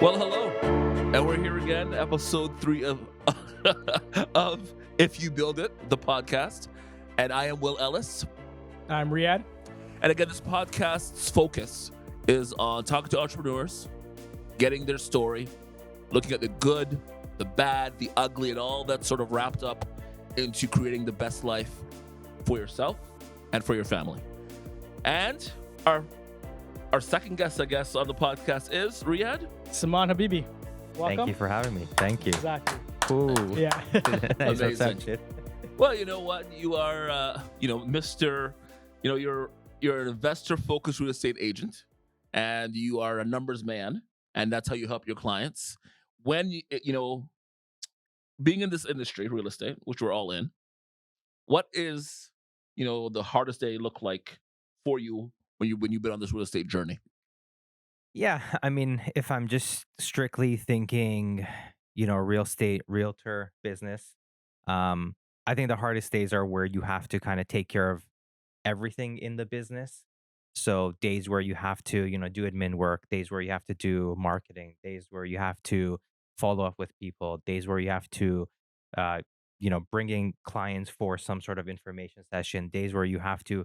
Well, hello, and we're here again, episode 3 of of If You Build It, the podcast, and I am Will Ellis. I'm Riyad. And again, this podcast's focus is on talking to entrepreneurs, getting their story, looking at the good, the bad, the ugly, and all that sort of wrapped up into creating the best life for yourself and for your family. And our second guest, I guess, on the podcast is Riyad. Saman Habibi. Welcome. Thank you for having me. Thank you. Exactly. Ooh. Yeah. Nice Amazing. reception. Well, you know what? You are, Mr. You're an investor-focused real estate agent, and you are a numbers man, and that's how you help your clients. When being in this industry, real estate, which we're all in, what is, the hardest day look like for you when you've been on this real estate journey? Yeah, I mean, if I'm just strictly thinking, real estate, realtor business, I think the hardest days are where you have to kind of take care of everything in the business. So days where you have to, do admin work, days where you have to do marketing, days where you have to follow up with people, days where you have to, bring in clients for some sort of information session, days where you have to,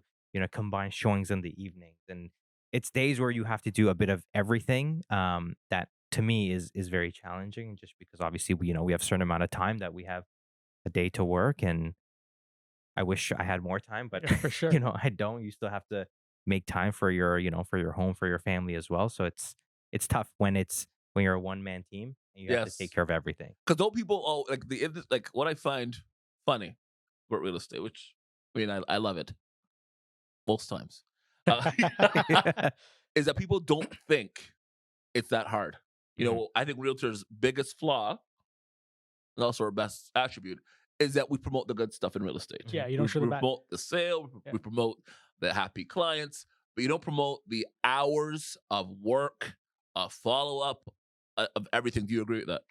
combine showings in the evenings. And it's days where you have to do a bit of everything. That to me is very challenging, just because obviously we have a certain amount of time that we have a day to work, and I wish I had more time, but Yeah, for sure. I don't. You still have to make time for your for your home, for your family as well. So it's tough when you're a one man team and you have to Yes. take care of everything. Because don't people what I find funny about real estate, which I love it most times, uh, is that people don't think it's that hard. I think realtors' biggest flaw, and also our best attribute, is that we promote the good stuff in real estate. Yeah, you don't show the We bad. promote the sale, Yeah. we promote the happy clients, but you don't promote the hours of work, of follow up, of everything. Do you agree with that?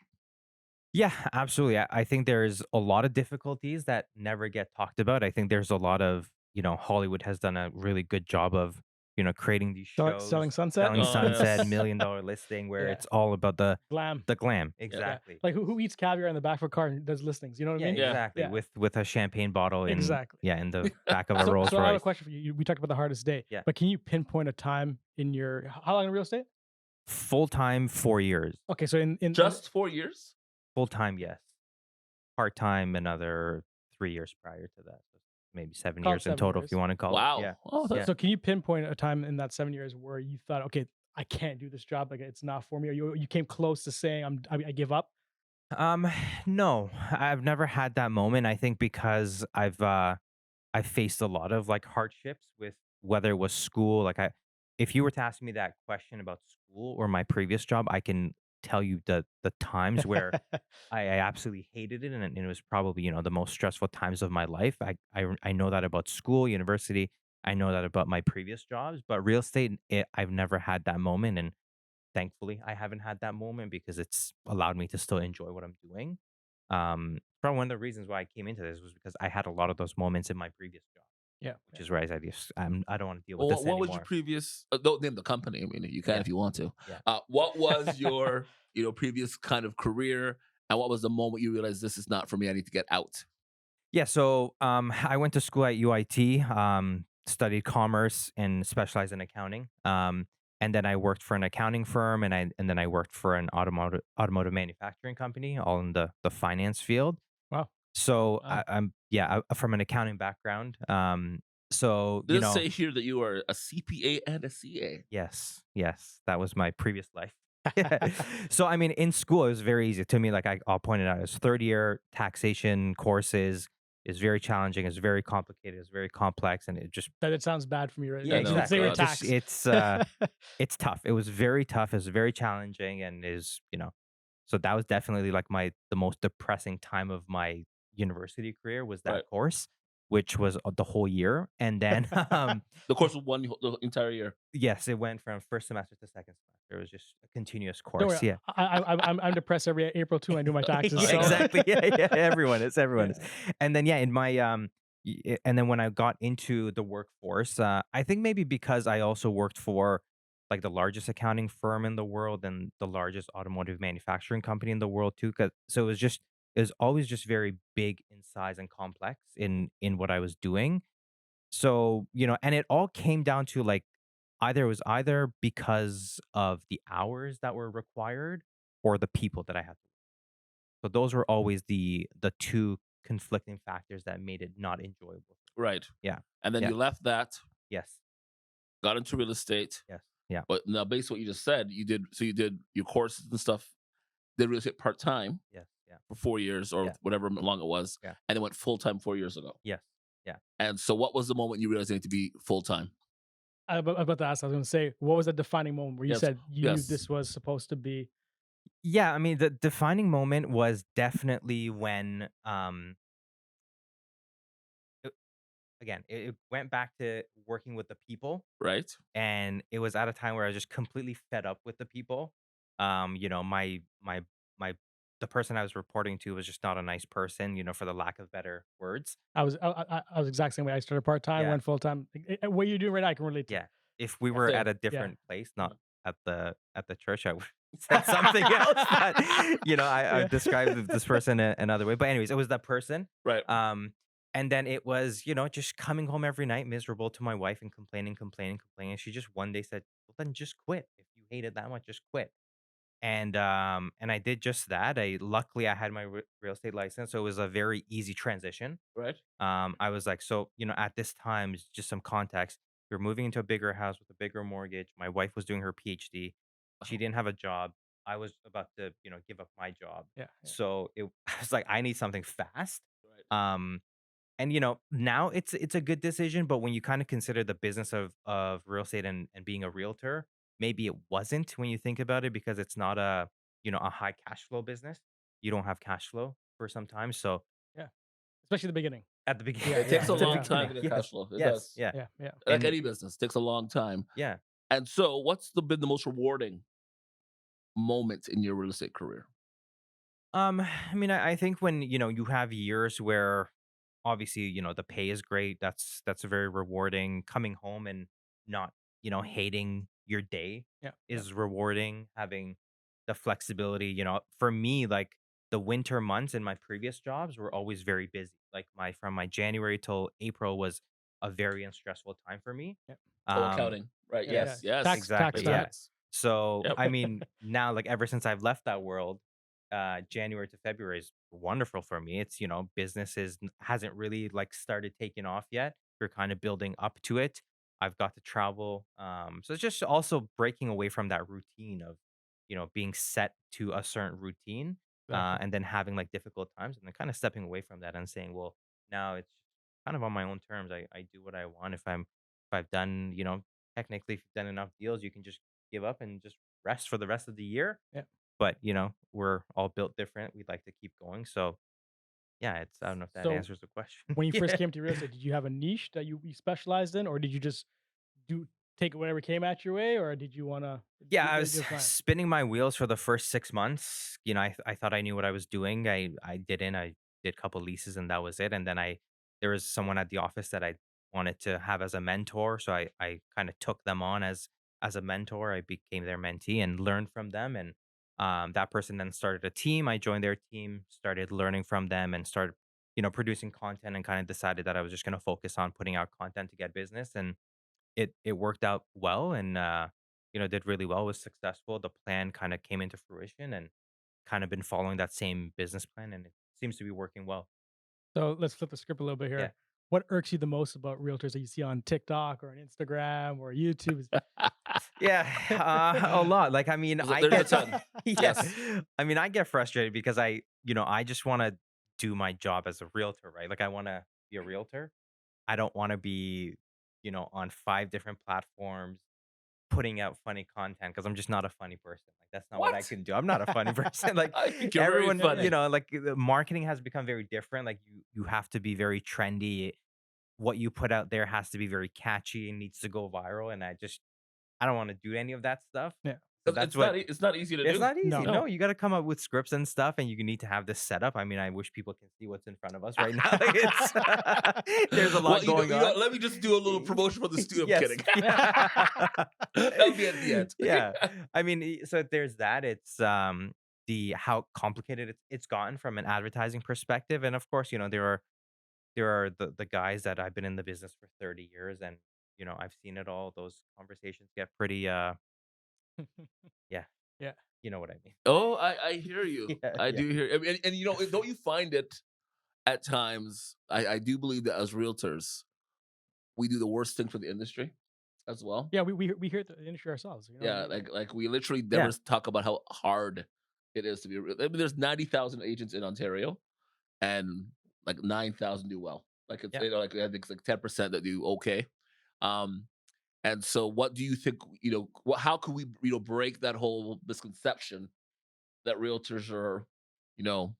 Yeah, absolutely. I think there's a lot of difficulties that never get talked about. I think there's a lot of, Hollywood has done a really good job of, creating these shows, Selling Sunset. selling Oh, Sunset, yes. $1 million listing, where Yeah. it's all about the Glam. glam. Yeah. Exactly. Like who eats caviar in the back of a car and does listings? You know what I mean? Yeah. exactly. Yeah. With a champagne bottle in Exactly. in the back of a So, Rolls so I have a Royce. question for you. We talked about the hardest day. Yeah. But can you pinpoint a time in how long in real estate? Full time 4 years. Okay, so in Just 4 years? Full time, yes. Part time another 3 years prior to that. So maybe 7 Call it years in 7 total, years. if you want to call Wow. it. Yeah. Oh, that's So can you pinpoint a time in that 7 years where you thought, okay, I can't do this job, like it's not for me, or you came close to saying I give up? No, I've never had that moment. I think because I've faced a lot of like hardships with whether it was school. If you were to ask me that question about school or my previous job, I can tell you the times where I absolutely hated it, and it was probably the most stressful times of my life. I know that about school, university. I know that about my previous jobs, but real estate, I've never had that moment, and thankfully, I haven't had that moment because it's allowed me to still enjoy what I'm doing. Probably one of the reasons why I came into this was because I had a lot of those moments in my previous job, Yeah. which is where I said, yes, I don't want to deal Well, with this what anymore. was your previous? Don't name the company. I mean, you can Yeah. if you want to. Yeah. What was your previous kind of career, and what was the moment you realized this is not for me? I need to get out. Yeah, so I went to school at UIT, studied commerce and specialized in accounting. And then I worked for an accounting firm, and then I worked for an automotive manufacturing company, all in the finance field. Wow. So Wow. I'm from an accounting background. So Does it say here that you are a CPA and a CA? yes, that was my previous life. So I mean, in school it was very easy to me. Like I'll point it out, it's third year taxation courses is very challenging. It's very complicated. It's very complex, and it just That it sounds bad for me right yeah, now. no, Let's say we're exactly. Just- taxed. it's tough. It was very tough. It's very challenging, and so that was definitely like the most depressing time of my university career was that Right. course, which was the whole year, and then The course was the entire year. yes, it went from first semester to second semester. It was just a continuous Don't course. worry, Yeah. I'm depressed every April too. I do my taxes. Yeah, so. exactly. Yeah. Everyone is. Everyone is. Yeah. And then in my and then when I got into the workforce, I think maybe because I also worked for like the largest accounting firm in the world and the largest automotive manufacturing company in the world too. So it was always just very big in size and complex in what I was doing. So, and it all came down to like either it was either because of the hours that were required or the people that I had. So those were always the two conflicting factors that made it not enjoyable. Right. Yeah. And then Yeah. you left that, Yes. got into real estate. Yes. Yeah. But now, based on what you just said, you did your courses and stuff, did real estate part time Yes. Yeah. for 4 years or Yeah. whatever long it was, Yeah. and then went full time 4 years ago. Yes. Yeah. And so, what was the moment you realized you need to be full time? I was about to ask. I was going to say, what was the defining moment where you Yes, said you knew yes, this was supposed to be? Yeah. I mean, the defining moment was definitely when it- again, it went back to working with the people. right, And it was at a time where I was just completely fed up with the people. My the person I was reporting to was just not a nice person, for the lack of better words. I was exact same way. I started part time, Yeah. went full time. What you're doing right now, I can relate to. Yeah. If we yeah, were same, at a Yeah. different place, yeah, not at the church, I would have said something else. But I Yeah. described this person another way. But anyways, it was that person. right, And then it was, just coming home every night miserable to my wife and complaining, complaining, complaining. And she just one day said, "Well, then just quit. If you hate it that much, just quit." And I did just that. I had my real estate license, so it was a very easy transition. right, I was like, so, at this time, just some context, we were moving into a bigger house with a bigger mortgage. My wife was doing her PhD. She uh-huh, didn't have a job. I was about to, give up my job. Yeah. Yeah. So I was like, I need something fast. right, Um, and now it's a good decision, but when you kind of consider the business of real estate and being a realtor, maybe it wasn't when you think about it because it's not a high cash flow business. You don't have cash flow for some time. So Yeah. Especially the beginning. at the beginning, Yeah. It takes Yeah. a at the long Yeah. time Yeah. to get beginning, cash flow. It yes, does. yeah, Yeah. Yeah. Like and any business, takes a long time. yeah. And so, what's been the most rewarding moment in your real estate career? I mean, I think when you have years where obviously the pay is great. That's very rewarding. Coming home and not hating your day Yeah. Yeah. is rewarding. Having the flexibility, for me, like the winter months in my previous jobs were always very busy. Like from my January till April was a very unstressful time for me. Yeah. Oh, Um, accounting, right? Yeah. Yeah. Yes, yes. Tax exactly, Makes yeah. time. sense. So, Yep. I mean, now, like, ever since I've left that world, January to February is wonderful for me. It's, business hasn't really like started taking off yet. We're kind of building up to it. I've got to travel. So it's just also breaking away from that routine of, being set to a certain routine, Exactly. and then having like difficult times and then kind of stepping away from that and saying, well, now it's kind of on my own terms. I do what I want. If I've done, technically, if you've done enough deals, you can just give up and just rest for the rest of the year. Yeah. But, we're all built different. We'd like to keep going. So, yeah, I don't know if that So answers the question. when you first Yeah. came to real estate, did you have a niche that you specialized in, or did you just do take whatever came at your way, or did you want to? Yeah, I What's was your plan? spinning my wheels for the first 6 months. I thought I knew what I was doing. I didn't. I did a couple leases and that was it. And then there was someone at the office that I wanted to have as a mentor. So I kind of took them on as a mentor. I became their mentee and learned from them. And that person then started a team. I joined their team, started learning from them, and started producing content and kind of decided that I was just going to focus on putting out content to get business. And it worked out well and did really well, was successful. The plan kind of came into fruition and kind of been following that same business plan and it seems to be working well. So let's flip the script a little bit Yeah. here. What irks you the most about realtors that you see on TikTok or on Instagram or YouTube? Yeah, a lot. Like, I mean, I There's a get ton. yeah. Yes. I mean, I get frustrated because I just want to do my job as a realtor, right? Like I want to be a realtor. I don't want to be, on 5 different platforms putting out funny content because I'm just not a funny person. Like that's not what I What? can do. I'm not a funny person. Like I think you're very everyone, funny. like the marketing has become very different. Like you have to be very trendy. What you put out there has to be very catchy and needs to go viral. And I don't want to do any of that stuff. Yeah. So 'Cause that's what it's not easy to it's do. not easy. No. No, you got to come up with scripts and stuff, and you need to have this set up. I mean, I wish people can see what's in front of us right now. Like it's there's a Well, lot going on. let me just do a little promotion for the studio. I'm Yes. kidding. Yeah. That'll be at the end. Yeah. I mean, so there's that. It's the how complicated it's gotten from an advertising perspective, and of course, there are the guys that I've been in the business for 30 years, and I've seen it all. Those conversations get pretty yeah, Yeah. you know what I mean. Oh, I hear you. Yeah, I yeah. do hear. And don't you find it at times? I do believe that as realtors, we do the worst thing for the industry as well. Yeah, we hear the industry ourselves. You know what I Yeah, mean? like we literally never Yeah. talk about how hard it is to be. I mean, there's 90,000 agents in Ontario, and like 9,000 do well. Like it's Yeah. like I think it's like 10% that do okay. Um, and so, what do you think? How can we break that whole misconception that realtors are, you know,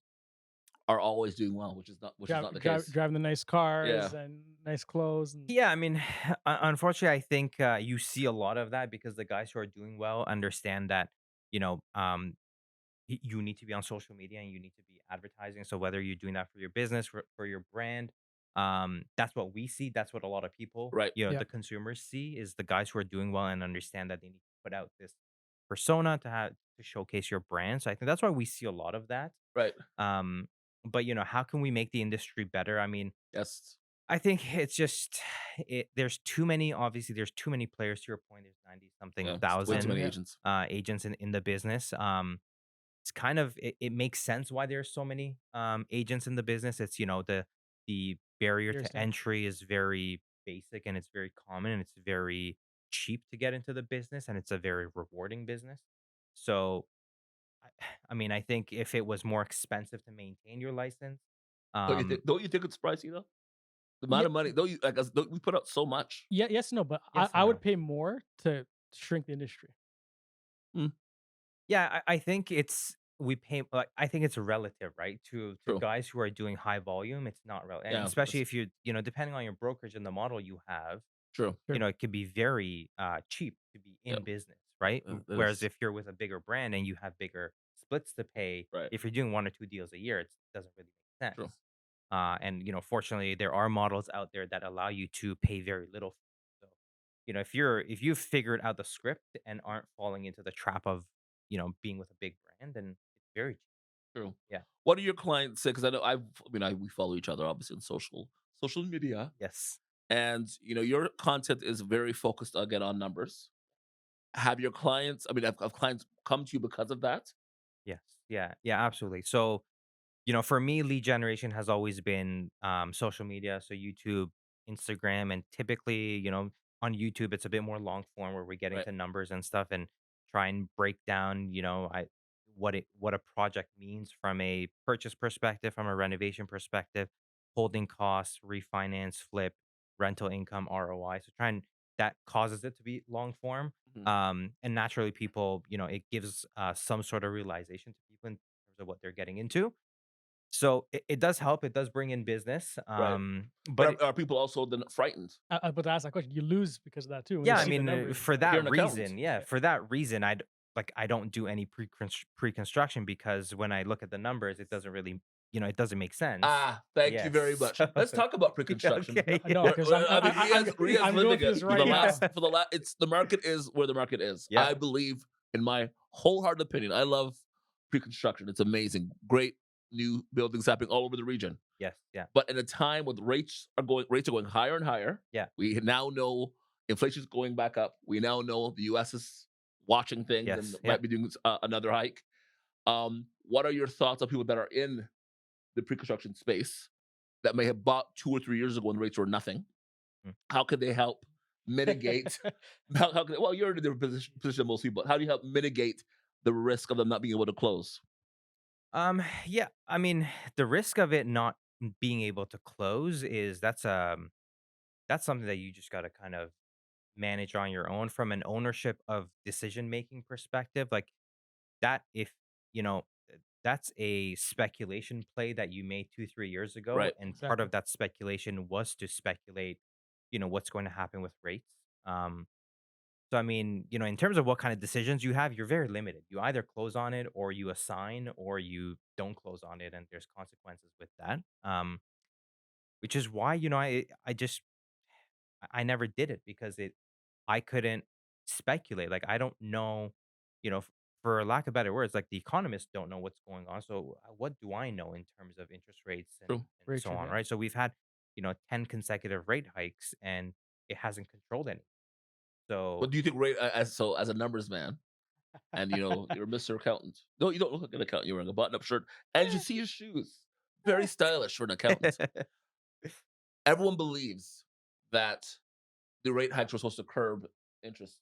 are always doing well, which is not the case. Driving the nice Yeah, cars and nice clothes and Yeah, I mean, unfortunately, I think you see a lot of that because the guys who are doing well understand that, you know, um, you need to be on social media and you need to be advertising. So whether you're doing that for your business, for your brand, that's what we see. That's what a lot of people, right, yeah. the consumers see is the guys who are doing well and understand that they need to put out this persona to showcase your brand. So I think that's why we see a lot of that. right. Um, but how can we make the industry better? I mean, Yes, I think it's just there's too many. Obviously, there's too many players. To your point, there's 90 something yeah, it's way too thousand many Yeah. agents. agents in the business. It's kind of it makes sense why there's so many agents in the business. It's the barrier Years to down. entry is very basic and it's very common and it's very cheap to get into the business and it's a very rewarding business. So I, I mean, I think if it was more expensive to maintain your license, um, Don't you think it's pricey though? The amount Yeah, of money, don't you like? Don't we put out so much? yeah, yes, no, but yes I and would no. pay more to shrink the industry. Mm, Yeah, I think it's we pay like I think it's relative, right? To true. guys who are doing high volume, it's not relevant. And Yeah, especially that's if depending on your brokerage and the model you have, true. Sure. it could be very cheap to be Yeah, in business, right? that Whereas is if you're with a bigger brand and you have bigger splits to pay, right. if you're doing one or two deals a year, it doesn't really make True. sense. And fortunately, there are models out there that allow you to pay very little. So, if you've figured out the script and aren't falling into the trap of being with a big brand, then it's very cheap. True. Yeah. What do your clients say? Because we follow each other obviously on social media, Yes. and your content is very focused again on numbers. Have your clients? I mean, have clients come to you because of that? Yes. Yeah. Yeah. Absolutely. So, for me, lead generation has always been social media, so YouTube, Instagram, and typically, on YouTube, it's a bit more long form where we get Right. into numbers and stuff and try and break down, what a project means from a purchase perspective, from a renovation perspective, holding costs, refinance, flip, rental income, ROI. So try and that causes it to be long form. Mhm. And naturally, people, it gives some sort of realization to people in terms of what they're getting into. So it does help. It does bring in business. Right. But But are people also then frightened But to ask that question, you lose because of that too. When you yeah, I see the mean, numbers, it's for like, if you're that an accountant? reason, yeah, yeah, for that reason, I don't do any pre-construction because when I look at the numbers, it doesn't really, it doesn't make sense. Ah, thank you very Yes. much. Let's talk about Yeah, pre-construction. no, okay. no, because I mean, Ria's I'm going living through it this for the right last now. Yeah. for the last. It's the market is where the market is. Yeah. I believe, in my wholehearted opinion, I love pre-construction. It's amazing, great new buildings happening all over the region. Yes. Yeah. But in a time when the rates are going higher and higher, Yeah. we now know inflation is going back up. We now know the U.S. is watching things and Yes. Yeah. might be doing another hike. What are your thoughts on people that are in the pre-construction space that may have bought 2 or 3 years ago when rates were nothing? Mm. How could they help mitigate? How could well, you're in a different position than most people. But how do you help mitigate the risk of them not being able to close? Yeah. I mean, the risk of it not being able to close is that's something that you just got to kind of manage on your own from an ownership of decision making perspective. Like that if you know that's a speculation play that you made 2 3 years ago Right. and part Exactly. of that speculation was to speculate what's going to happen with rates. So I mean, in terms of what kind of decisions you have, you're very limited. You either close on it or you assign or you don't close on it, and there's consequences with that. Which is why, I just I never did it because I couldn't speculate. Like I don't know, for lack of better words, like the economists don't know what's going on. So what do I know in terms of interest rates and True. and Very so true. on, Yeah. right? So we've had, 10 consecutive rate hikes and it hasn't controlled any. What So do you think, as a numbers man, and you're Mr. Accountant? No, you don't look like an accountant. You're wearing a button-up shirt, and you see your shoes. Very stylish for an accountant. Everyone believes that the rate hikes were supposed to curb interest.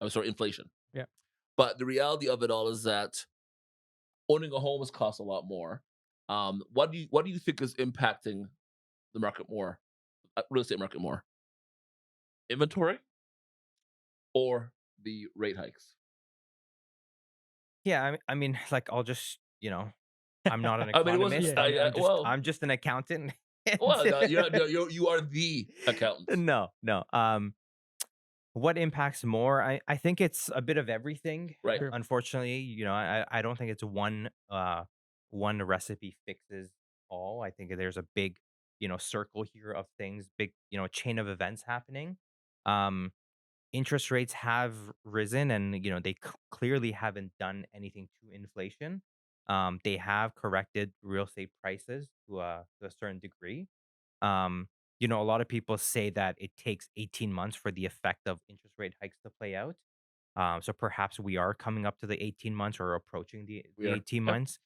I'm sorry, inflation. Yeah. But the reality of it all is that owning a home has cost a lot more. What do you think is impacting the market more, real estate market more? Inventory or the rate hikes? yeah, I mean, like I'll just, I'm not an I mean, it wasn't. economist. Yeah. I'm just an accountant. Well, And no, you are the accountant, no, no. What impacts more? I think it's a bit of everything. right? True. Unfortunately, I don't think it's one recipe fixes all. I think there's a big, circle here of things, big, chain of events happening. Um, Interest rates have risen and, they clearly haven't done anything to inflation. They have corrected real estate prices to a certain degree. Um, a lot of people say that it takes 18 months for the effect of interest rate hikes to play out. So perhaps we are coming up to the 18 months or approaching the, We the are. 18 Yep. months.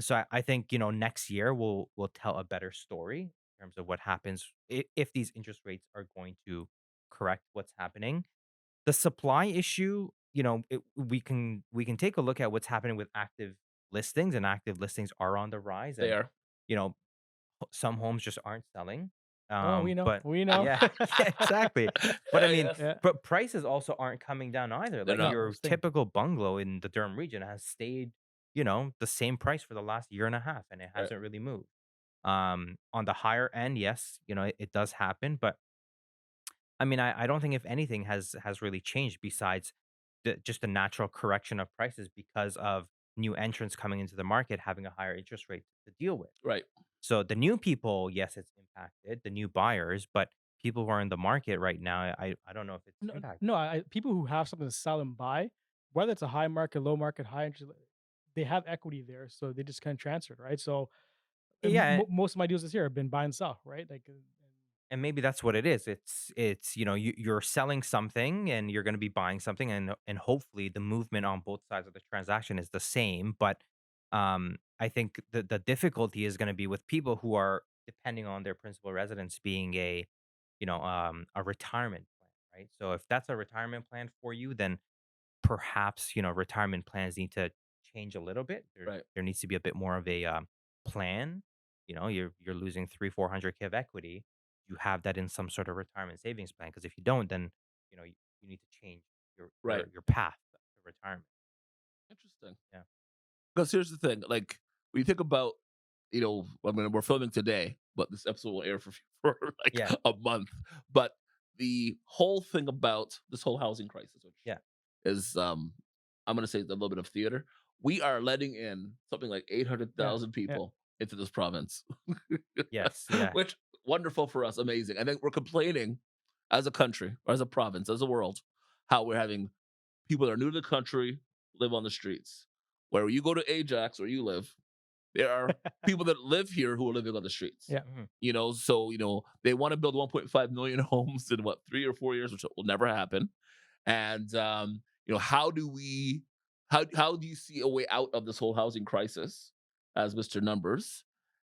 So I think, next year will tell a better story in terms of what happens if these interest rates are going to correct what's happening. The supply issue, we can take a look at what's happening with active listings, and active listings are on the rise, They and are. you know some homes just aren't selling. Oh, we know. But We know. yeah, yeah, exactly. But I Yeah, mean, yeah. Yeah. but prices also aren't coming down either. They're Like not. No, your staying. typical bungalow in the Durham region has stayed, the same price for the last year and a half, and it Right. hasn't really moved. On the higher end, yes, it does happen, but I mean, I don't think if anything has really changed besides just the natural correction of prices because of new entrants coming into the market having a higher interest rate to deal with. Right. So the new people, yes, it's impacted the new buyers, but people who are in the market right now, I don't know if it's No, impacted. no. People who have something to sell and buy, whether it's a high market, low market, high interest, they have equity there, so they just kind of transferred, right? So Yeah, most of my deals this year have been buy and sell, right? Like, and maybe that's what it is. It's you're selling something and you're going to be buying something, and hopefully the movement on both sides of the transaction is the same. But I think the difficulty is going to be with people who are depending on their principal residence being a retirement plan, right? So if that's a retirement plan for you, then perhaps retirement plans need to change a little bit. There Right. there needs to be a bit more of a plan. You're losing 300-400K of equity. You have that in some sort of retirement savings plan, because if you don't, then you need to change your Right. your your path to retirement. Interesting. Yeah, Because here's the thing, like when you think about, I mean, we're filming today, but this episode will air for for like yeah, a month. But the whole thing about this whole housing crisis, which yeah, is, I'm gonna say, a little bit of theater. We are letting in something like eight hundred yeah, thousand yeah. people into this province, yes, yeah, which wonderful for us, amazing. And then we're complaining as a country, or as a province, as a world, how we're having people that are new to the country live on the streets. Where you go to Ajax, where you live, there are people that live here who are living on the streets. Yeah. mhm. So they want to build 1.5 million homes in what, 3 or 4 years, which will never happen. And how do we, how do you see a way out of this whole housing crisis as Mr. Numbers?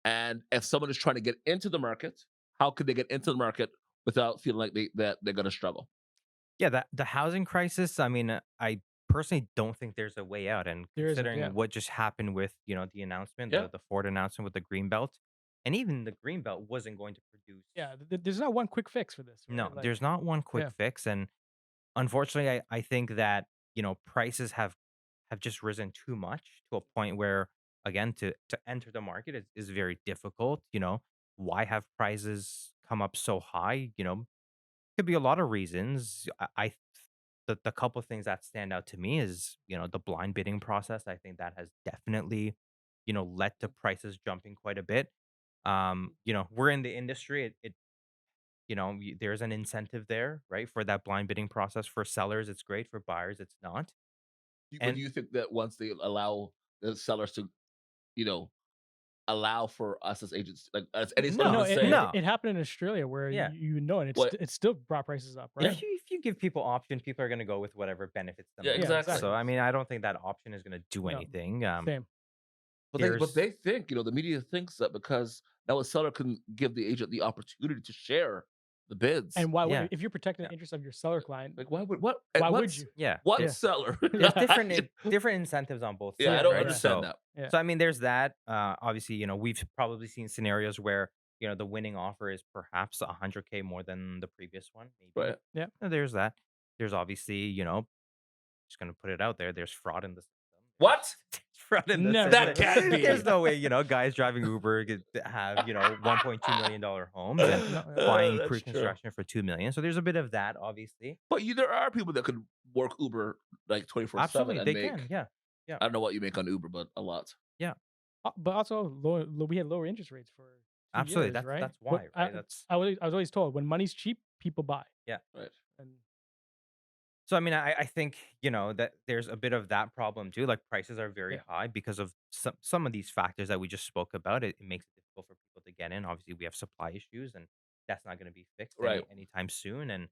And if someone is trying to get into the market, how could they get into the market without feeling like they're going to struggle? Yeah. That the housing crisis. I mean, I personally don't think there's a way out. And There isn't. Yeah. considering what just happened with the announcement, Yeah, the Ford announcement with the green belt, and even the green belt wasn't going to produce. Yeah. There's not one quick fix for this, No, right? Like, there's not one quick yeah. fix, and unfortunately, I think that prices have just risen too much to a point where, again, to enter the market is very difficult. Why have prices come up so high? Could be a lot of reasons. I the couple things that stand out to me is, the blind bidding process. I think that has definitely, led to prices jumping quite a bit. We're in the industry. There's an incentive there, right? For that blind bidding process. For sellers, it's great. For buyers, it's not. But do And you think that once they allow the sellers to, you know, allow for us as agents, like as any seller No, to no, say, no. it happened in Australia where Yeah. and what? it still brought prices up, right? If you give people options, people are going to go with whatever benefits them Yeah, the Yeah, most. exactly. So I mean, I don't think that option is going to do No, anything. same. But There's they think, the media thinks that because now a seller can give the agent the opportunity to share the bids. And why Yeah. if you're protecting Yeah. the interests of your seller client, Like, why would why would you? Yeah. What Yeah. seller? There's Yeah. different incentives on both Yeah, I sides, don't right? understand So that. Yeah. so I mean, there's that. Obviously, we've probably seen scenarios where the winning offer is perhaps 100K more than the previous one, maybe. Right. Yeah. There's that. There's obviously, just gonna put it out there. There's fraud in the system. What? There's fraud in the Never. system. That can't be. There's no way, guys driving Uber could have, $1.2 million homes and No, buying That's true. pre-construction for 2 million. So there's a bit of that, obviously. But there are people that could work Uber like 24/7 Absolutely, and they make. can. Yeah. I don't know what you make on Uber, but a lot. Yeah. But also we had lower interest rates for 2 Absolutely. years, right? That's But why, right? That's I was always told when money's cheap, people buy. yeah. Right. And So I mean, I think that there's a bit of that problem too. Like prices are very Yeah. high because of some of these factors that we just spoke about. It makes it difficult for people to get in. Obviously, we have supply issues, and that's not going to be fixed Right. anytime soon. And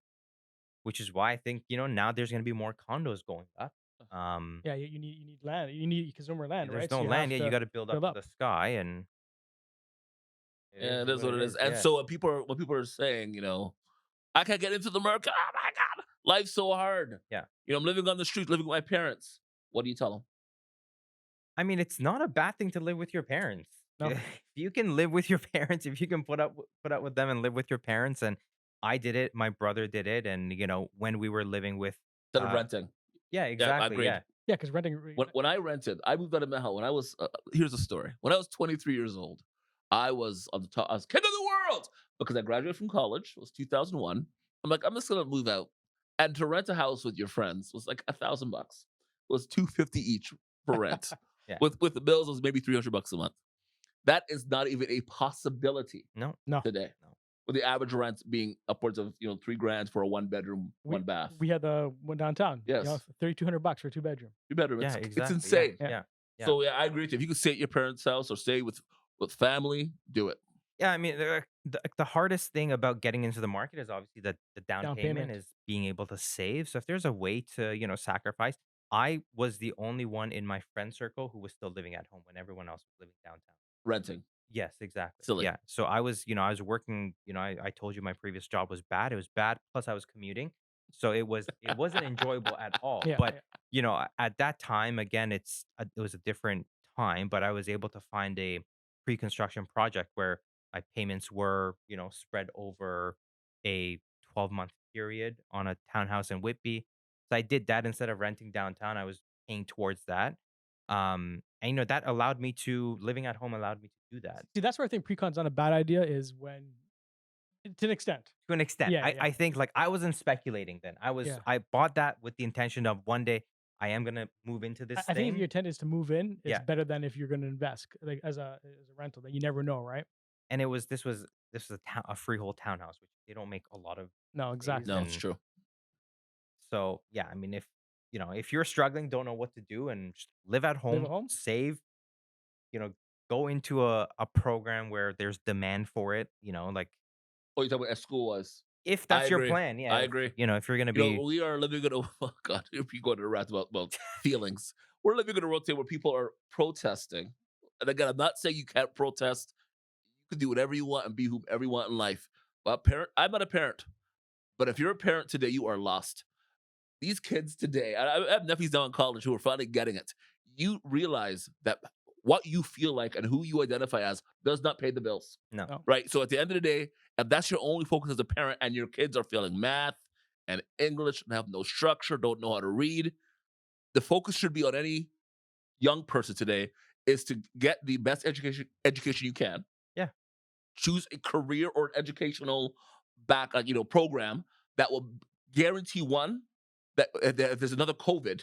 which is why I think now there's going to be more condos going up. yeah, you need land. You need because no more land, There's right? no So you land have yet. You to got to build up build to the sky, and Yeah, it is what it is. And Yeah. so when people are saying, I can't get into the market. Oh my God, life's so hard. Yeah. I'm living on the street, living with my parents. What do you tell them? I mean, it's not a bad thing to live with your parents. No. If you can live with your parents, if you can put up with them and live with your parents, and I did it, my brother did it, and when we were living with, Instead of uh, renting. yeah, exactly, agreed. yeah, yeah, because renting. When I rented, I moved out of my house when I was. Here's a story. When I was 23 years old, I was on the top. I was king of the world because I graduated from college. It was 2001. I'm like, I'm just gonna move out, and to rent a house with your friends was like $1,000. It was $250 each for rent. Yeah. With the bills, it was maybe $300 a month. That is not even a possibility no, today. No. With the average rent being upwards of $3,000 for a 1 bedroom, one bath. We had the one downtown. Yes. $3,200 for a 2 bedroom. 2 bedroom. yeah, It's exactly, insane. yeah. So yeah, I agree with you. If you could stay at your parents' house or stay with family, do it. Yeah, I mean, the hardest thing about getting into the market is obviously the down Down payment payment. is being able to save. So if there's a way to, sacrifice, I was the only one in my friend circle who was still living at home when everyone else was living downtown. Renting. Yes, exactly. Silly. Yeah. So I was working, I told you my previous job was bad. It was bad. Plus I was commuting. So it wasn't enjoyable at all. Yeah, But, at that time, again, it was a different time, but I was able to find a pre-construction project where my payments were, spread over a 12-month period on a townhouse in Whitby. So I did that instead of renting downtown. I was paying towards that. And that allowed me to living at home allowed me to do that See, that's where I think precon's not a bad idea. Is when to an extent. to an extent. Yeah, I think like I wasn't speculating then. Yeah. I bought that with the intention of one day I am gonna move into this I think if thing. your intent is to move in, it's Yeah. better than if you're going to invest like as a rental that you never know, right? And this was a freehold townhouse, which they don't make a lot of. No, exactly. No, it's And true. so yeah, I mean if you're struggling, don't know what to do, and just live at home, home? save, go into a program where there's demand for it, like Oh, you talking about as school was. if I that's your agree. plan, yeah. I agree. If you're gonna be We are living in a oh God, if you go to rant about feelings, we're living in a world today where people are protesting. And again, I'm not saying you can't protest. You can do whatever you want and be whoever you want in life. But I'm not a parent. But if you're a parent today, you are lost. These kids today, I have nephews down in college who are finally getting it. You realize that what you feel like and who you identify as does not pay the bills. no. No. Right. So at the end of the day, if that's your only focus as a parent and your kids are failing math and English and have no structure, don't know how to read, the focus should be on any young person today is to get the best education you can. Yeah. Choose a career or an educational program that will guarantee one that if there's another COVID,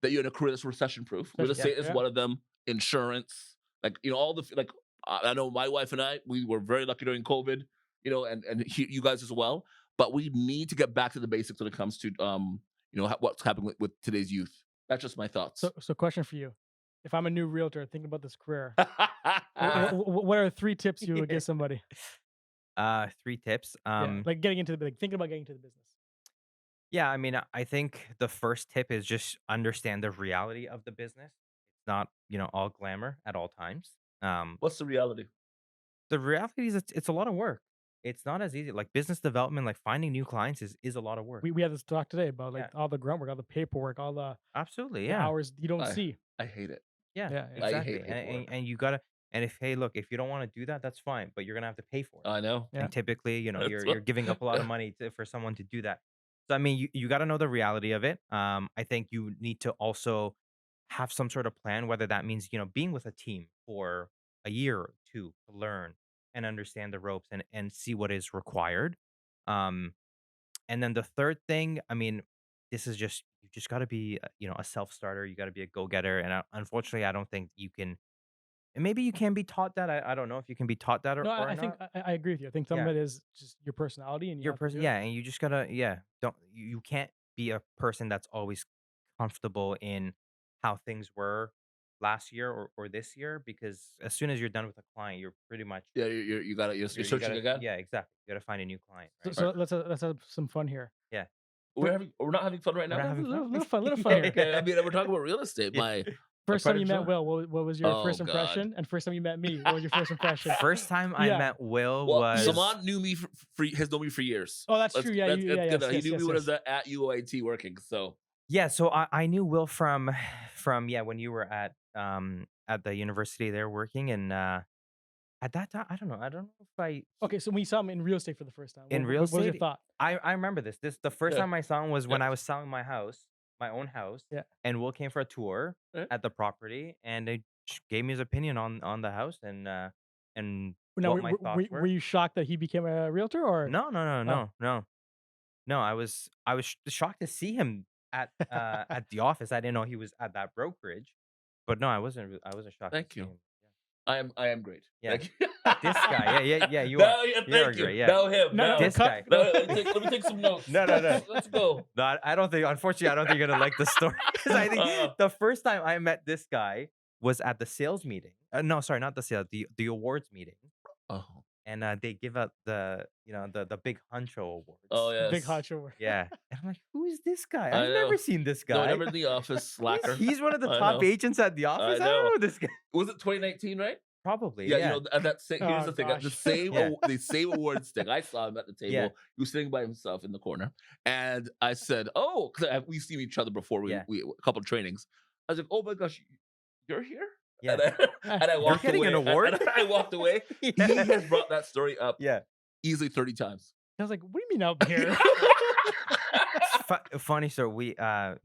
that you're in a career that's recession proof. Real Recession, estate is yeah. one of them. Insurance, like all the like. I know my wife and I, we were very lucky during COVID, and you guys as well. But we need to get back to the basics when it comes to what's happening with today's youth. That's just my thoughts. So question for you: if I'm a new realtor thinking about this career, what are 3 tips you would give somebody? 3 tips. Yeah, like getting into thinking about getting into the business. Yeah, I mean, I think the first tip is just understand the reality of the business. It's not, all glamour at all times. What's the reality? The reality is it's a lot of work. It's not as easy. Like business development, like finding new clients is a lot of work. We had this talk today about Yeah, all the grunt work, all the paperwork, all the absolutely. the Yeah. hours you don't I see. I hate it. Yeah, Yeah, yeah. I exactly. hate paperwork. And you gotta and if hey, look, if you don't want to do that, that's fine, but you're gonna have to pay for it. I know. Yeah. And typically, That's you're giving up a lot of money for someone to do that. So I mean, you got to know the reality of it. I think you need to also have some sort of plan, whether that means being with a team for a year or two to learn and understand the ropes and see what is required. Um, and then the third thing, I mean, this is just you just got to be a self starter. You got to be a go getter, and unfortunately, I don't think you can. And maybe you can be taught that. I don't know if you can be taught that No, or I think not. I agree with you. I think some of Yeah. it is just your personality, and you Your have to person, do it. yeah, and you just gotta, don't you can't be a person that's always comfortable in how things were last year or this year because as soon as you're done with a client, you're pretty much Yeah, you're you're, you searching gotta, again. yeah, exactly. You gotta find a new client, So, right? so let's have some fun here. Yeah, We're not having fun right we're now. not having fun. Little fun here. Okay, I mean we're talking about real estate. Yeah. My First time pride you and met joy. Will, what was your Oh first God. impression? And first time you met me, what was your first impression? First time I Yeah. met Will Well, was Saman knew me has known me for years. Oh, that's true. Yeah, Let's yeah, get that. He yes, knew yes, me when I yes. was at UOIT working. So yeah. So I knew Will from yeah when you were at the university there working and at that time I don't know if I Okay, so when you saw him in real estate for the first time, in real what was your estate, thought? I remember this. The first yeah, time I saw him was when yeah, I was selling my own house, Yeah. and Will came for a tour yeah. at the property, and they gave me his opinion on the house and Now, what my thoughts were were. you shocked that he became a realtor, or No, no, no, oh, no, no, no. I was shocked to see him at the office. I didn't know he was at that brokerage, but no, I wasn't shocked to Thank see you. him. I am great. Yeah, Thank you. this guy. Yeah. You are. No, yeah, You are thank you. great. Yeah, Now him. no, Now this cut. guy. No, let me take some notes. No. Let's go. No, I don't think. Unfortunately, I don't think you're gonna like the story because I think the first time I met this guy was at the sales meeting. No, sorry, not the sales. The awards meeting, Oh, and they give out the big honcho awards. oh yes. Big hot show. Yeah, and I'm like, who is this guy? I I've know. never seen this No, guy. never in the office, slacker. He's one of the I top know. agents at the office. I don't know. know this guy. Was it 2019, right? Probably. Yeah, Yeah. here's Oh, the thing. gosh. The same Yeah. the same awards thing. I saw him at the table. Yeah. He was sitting by himself in the corner, and I said, "Oh," because we've seen each other before. Yeah. We a couple of trainings. I was like, "Oh my gosh, you're here!" Yeah. And I You're walked getting away. an award? And I walked away. He has brought that story up Yeah. easily 30 times. I was like, what do you mean up here? Funny story.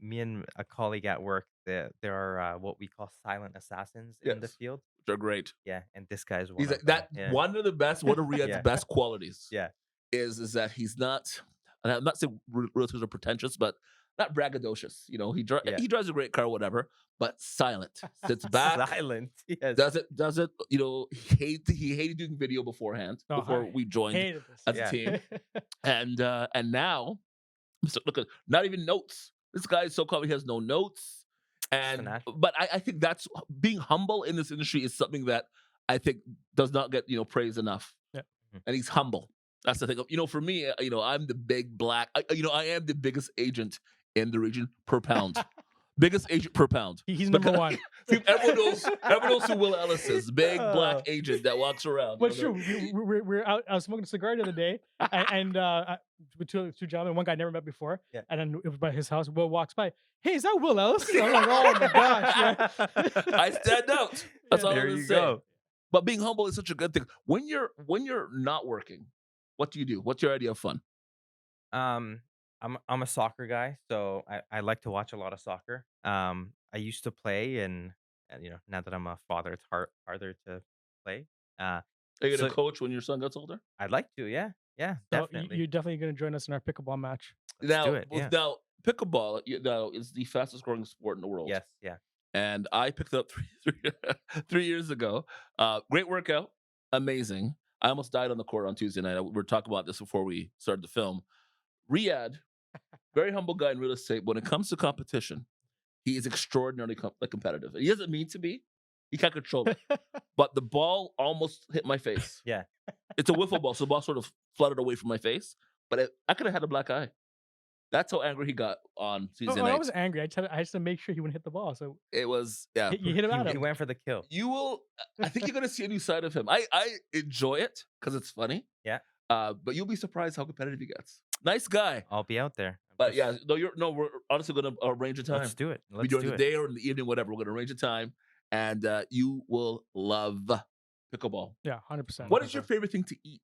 Me and a colleague at work, there are what we call silent assassins in the Yes. field. They're great. Yeah, and this guy's one He's of like, them. that Yeah. one of the best, one of Riyad's Yeah. best qualities. Yeah. Is that he's not. And I'm not saying realtors are pretentious, but not braggadocious. He Yeah. he drives a great car, whatever, but silent. Sits back. Silent. Yes. Does it. He hated doing video beforehand Oh, before I we joined hated this. as Yeah. a team, and now, so look at not even notes. This guy is so calm. He has no notes, a natural. but I think that's being humble in this industry is something that I think does not get praised enough. Yeah. And he's humble. That's the thing. For me, I'm the big black. I am the biggest agent in the region per pound. Biggest agent per pound. He's number Because one. Everyone knows who Will Ellis is. Big black Oh. agent that walks around. But true, we're out. I was smoking a cigar the other day, and with two gentlemen, one guy I never met before, Yeah. and then it was by his house. Will walks by. Hey, is that Will Ellis? I'm like, oh my gosh! Yeah. I stand out. That's all There I'm you gonna say. go. But being humble is such a good thing. When you're not working, what do you do? What's your idea of fun? I'm a soccer guy, so I like to watch a lot of soccer. I used to play, and now that I'm a father, it's harder to play. Uh, Are you gonna So- coach when your son gets older? I'd like to, yeah, So definitely. you're definitely going to join us in our pickleball match. Let's do it. Yeah. Now pickleball, is the fastest growing sport in the world. Yes, yeah. And I picked it up 3 years ago. Great workout, amazing. I almost died on the court on Tuesday night. We were talking about this before we started the film. Riyad, very humble guy in real estate. When it comes to competition, he is extraordinarily competitive. He doesn't mean to be. He can't control it. But the ball almost hit my face. Yeah. It's a wiffle ball, so the ball sort of fluttered away from my face. But I could have had a black eye. That's how angry he got on Tuesday night. I was angry. I just had to make sure he wouldn't hit the ball. So It was, yeah. you hit him out. He went for the kill. You will. I think you're gonna see a new side of him. I enjoy it because it's funny. Yeah. But you'll be surprised how competitive he gets. Nice guy. I'll be out there. But yeah, we're honestly gonna arrange a time. Let's do it. Be Let's during do the it. day or in the evening, whatever. We're gonna arrange a time, and you will love pickleball. Yeah, 100%. What is your favorite thing to eat?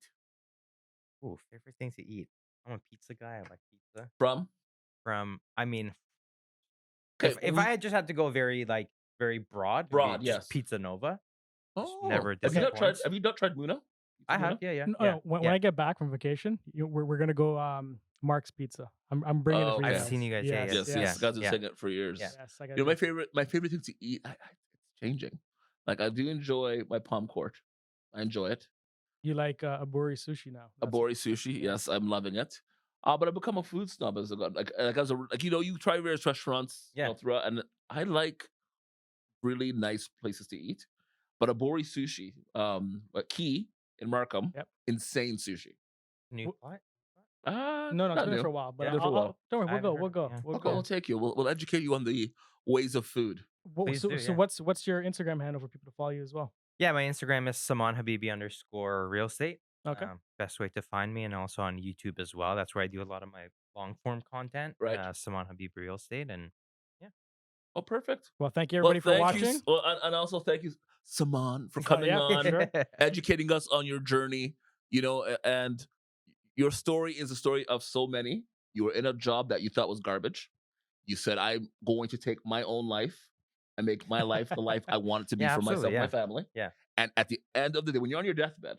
Ooh, favorite thing to eat. I'm a pizza guy. I like pizza. From? I mean, Okay, if I had just had to go very broad, it'd be Broad, just yes. Pizza Nova. Oh, never have you not tried? disappoints. Have you not tried Muna? I Muna? have, yeah. No, when I get back from vacation, we're gonna go Mark's Pizza. I'm bringing it for you okay. guys. I've seen you guys. Yeah, Yes, yeah. guys have been yeah. saying it for years. Yeah. Yes, I got You know, my favorite thing to eat. It's changing. Like I do enjoy my palm court. I enjoy it. You like aburi sushi now? Abori sushi, yes, I'm loving it. But I've become a food snob as you try various restaurants all throughout, and I like really nice places to eat. But Abori sushi, Key in Markham, insane sushi. What? No, it's not been new. for a while. But Yeah, been for a while. don't worry, we'll go. Yeah. We'll Okay, go. we'll take you. We'll educate you on the ways of food. Please So do, yeah. what's your Instagram handle for people to follow you as well? Yeah, my Instagram is Saman Habibi _real estate. Okay. Best way to find me, and also on YouTube as well. That's where I do a lot of my long form content. Right. Saman Habibi Real Estate, and Oh, perfect. Well, thank you everybody for watching. And also thank you, Saman, for coming on, sure. educating us on your journey. And your story is a story of so many. You were in a job that you thought was garbage. You said, I'm going to take my own life and make my life the life I want it to be for myself and my family. Yeah. And at the end of the day, when you're on your deathbed,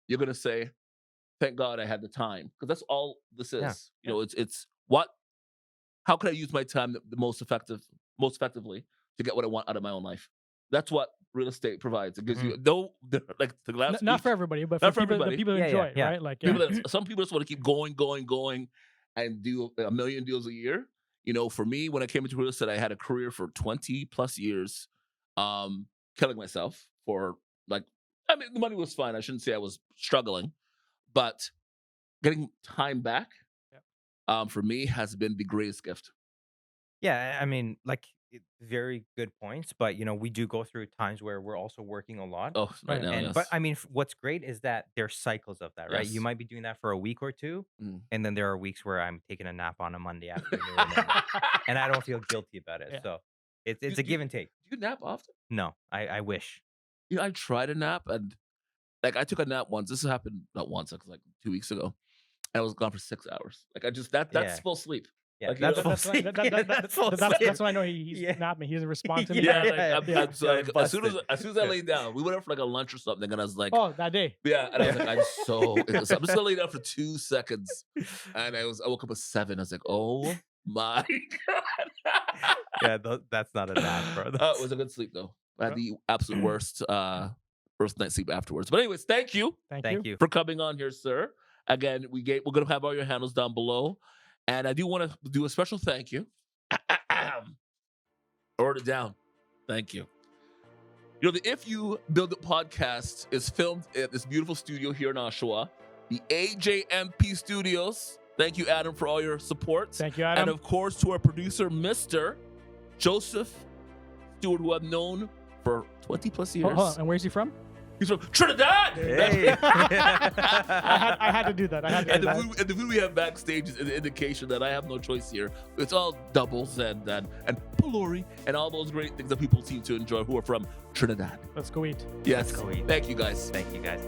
you're going to say, thank God I had the time. Because that's all this is. Yeah. It's how can I use my time the most effectively to get what I want out of my own life? That's what real estate provides. It gives you Not for everybody, but Not for for people, everybody. the people who enjoy it, right? Like some people just want to keep going, and do a million deals a year. For me, when I came into real estate, I had a career for 20 plus years, killing myself for the money was fine. I shouldn't say I was struggling, but getting time back, for me has been the greatest gift. Yeah, I mean, very good points, but we do go through times where we're also working a lot. Oh, right now, yes. But I mean, what's great is that there's cycles of that, right? Yes. You might be doing that for a week or two, and then there are weeks where I'm taking a nap on a Monday afternoon, and I don't feel guilty about it. Yeah. So it's a give and take. Do you nap often? No, I wish. I tried a nap, and I took a nap once. This happened not once, like 2 weeks ago, and I was gone for 6 hours. That's full sleep. Yeah, That's when I know he's not me. He doesn't respond to me. As soon as I laid down, we went out for a lunch or something, and I was like, oh, that day. Yeah, and I was like, I'm just gonna lay down for 2 seconds, and I woke up at 7. I was like, oh my God. Yeah, that's not a nap, bro. It was a good sleep though. I had the absolute worst night's sleep afterwards. But anyways, thank you Thank you for coming on here, sir. Again, we're gonna have all your handles down below. And I do want to do a special thank you. Wrote it down. Thank you. The If You Build It podcast is filmed at this beautiful studio here in Oshawa, the AJMP Studios. Thank you, Adam, for all your support. Thank you, Adam. And of course, to our producer, Mr. Joseph Stewart, who I've known for 20 plus years. Hold on. And where's he from? He's from Trinidad. Hey. I had to do that. And the food we have backstage is an indication that I have no choice here. It's all doubles and pylori and all those great things that people seem to enjoy who are from Trinidad. Let's go eat. Yes. Let's go eat. Thank you, guys. Thank you, guys.